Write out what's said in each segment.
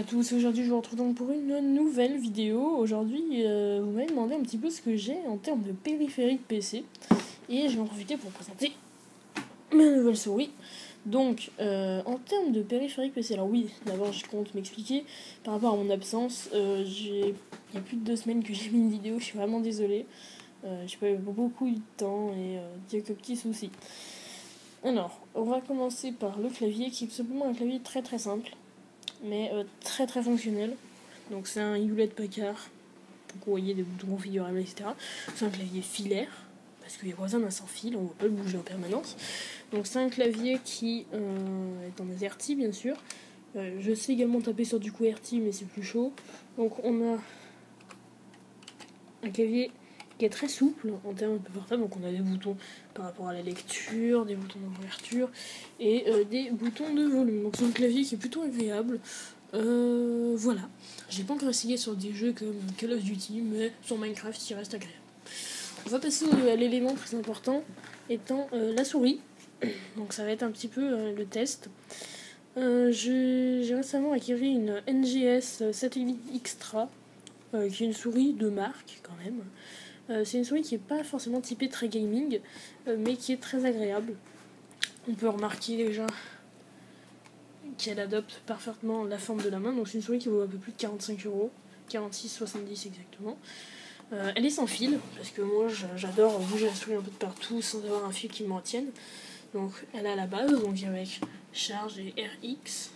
tous, aujourd'hui je vous retrouve donc pour une nouvelle vidéo. Aujourd'hui vous m'avez demandé un petit peu ce que j'ai en termes de périphérique PC et je vais en profiter pour présenter ma nouvelle souris. Donc en termes de périphérique PC, alors oui, d'abord je compte m'expliquer par rapport à mon absence. Il y a plus de 2 semaines que j'ai mis une vidéo, je suis vraiment désolée. J'ai pas eu beaucoup de temps et quelques petits soucis. Alors, on va commencer par le clavier qui est tout simplement un clavier très très simple, mais très très fonctionnel. Donc c'est un Hewlett-Packard pour envoyer des boutons configurables, etc. C'est un clavier filaire, parce qu'il y a besoin d'un sans fil, on ne va pas le bouger en permanence. Donc c'est un clavier qui est en AZERTY bien sûr. Je sais également taper sur du QWERTY, mais c'est plus chaud. Donc on a un clavier qui est très souple en termes de portable. Donc on a des boutons par rapport à la lecture, des boutons d'ouverture et des boutons de volume. Donc c'est un clavier qui est plutôt agréable. Voilà. J'ai pas encore essayé sur des jeux comme Call of Duty, mais sur Minecraft il reste agréable. On va passer à l'élément très important étant la souris. Donc ça va être un petit peu le test. J'ai récemment acquis une NGS Satellite Extra, qui est une souris de marque quand même. C'est une souris qui n'est pas forcément typée très gaming, mais qui est très agréable. On peut remarquer déjà qu'elle adopte parfaitement la forme de la main. Donc c'est une souris qui vaut un peu plus de 45€, 46,70 exactement. Elle est sans fil, parce que moi j'adore bouger la souris un peu de partout sans avoir un fil qui me retienne. Donc elle a la base, donc avec charge et RX.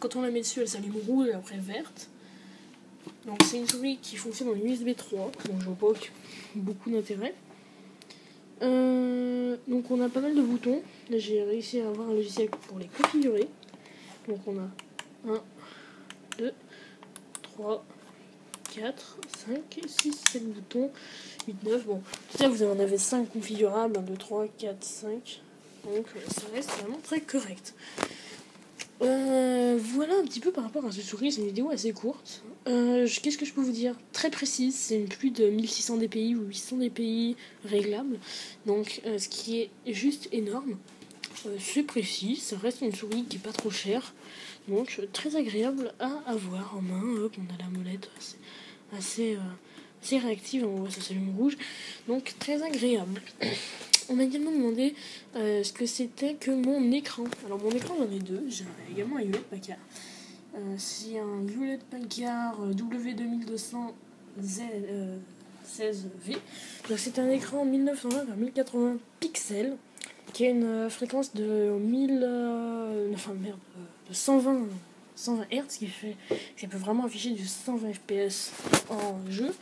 Quand on la met dessus, elle s'allume rouge et après verte. Donc c'est une souris qui fonctionne en USB 3, donc je vois pas beaucoup d'intérêt. Donc on a pas mal de boutons. Là j'ai réussi à avoir un logiciel pour les configurer. Donc on a 1, 2, 3, 4, 5, 6, 7 boutons, 8, 9. Bon, tout ça vous en avez 5 configurables, 1, 2, 3, 4, 5. Donc ça reste vraiment très correct. Voilà un petit peu par rapport à cette souris, c'est une vidéo assez courte. Qu'est-ce que je peux vous dire? Très précise, c'est une plus de 1600 dpi ou 800 dpi réglable, donc ce qui est juste énorme. C'est précis, ça reste une souris qui est pas trop chère, donc très agréable à avoir en main. Hop, on a la molette assez réactive, on voit ça s'allume rouge, donc très agréable. On m'a également demandé ce que c'était que mon écran. Alors mon écran, j'en ai deux. J'ai également un Hewlett-Packard. C'est un Hewlett-Packard W2200Z16V. Donc c'est un écran 1920 par 1080 pixels qui a une fréquence de 120 Hz, qui peut vraiment afficher du 120 fps en jeu.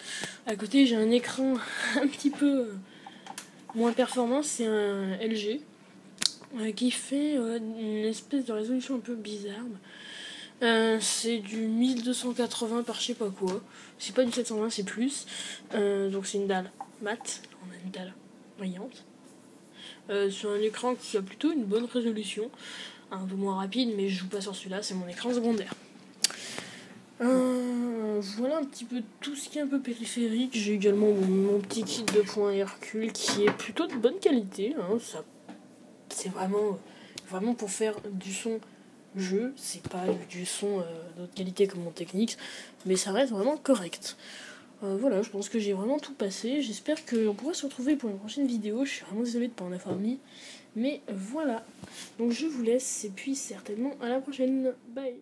À côté, j'ai un écran un petit peu moins performant, c'est un LG qui fait une espèce de résolution un peu bizarre. C'est du 1280 par je sais pas quoi. C'est pas du 720, c'est plus. Donc c'est une dalle mat. On a une dalle brillante. Sur un écran qui a plutôt une bonne résolution. Un peu moins rapide, mais je joue pas sur celui-là, c'est mon écran secondaire. Voilà un petit peu tout ce qui est un peu périphérique. J'ai également mon petit kit de points Hercule qui est plutôt de bonne qualité. C'est vraiment pour faire du son jeu. C'est pas du son d'autre qualité comme mon Technics, mais ça reste vraiment correct. Voilà, je pense que j'ai vraiment tout passé. J'espère qu'on pourra se retrouver pour une prochaine vidéo. Je suis vraiment désolée de ne pas en avoir mis, mais voilà. Donc je vous laisse et puis certainement à la prochaine. Bye.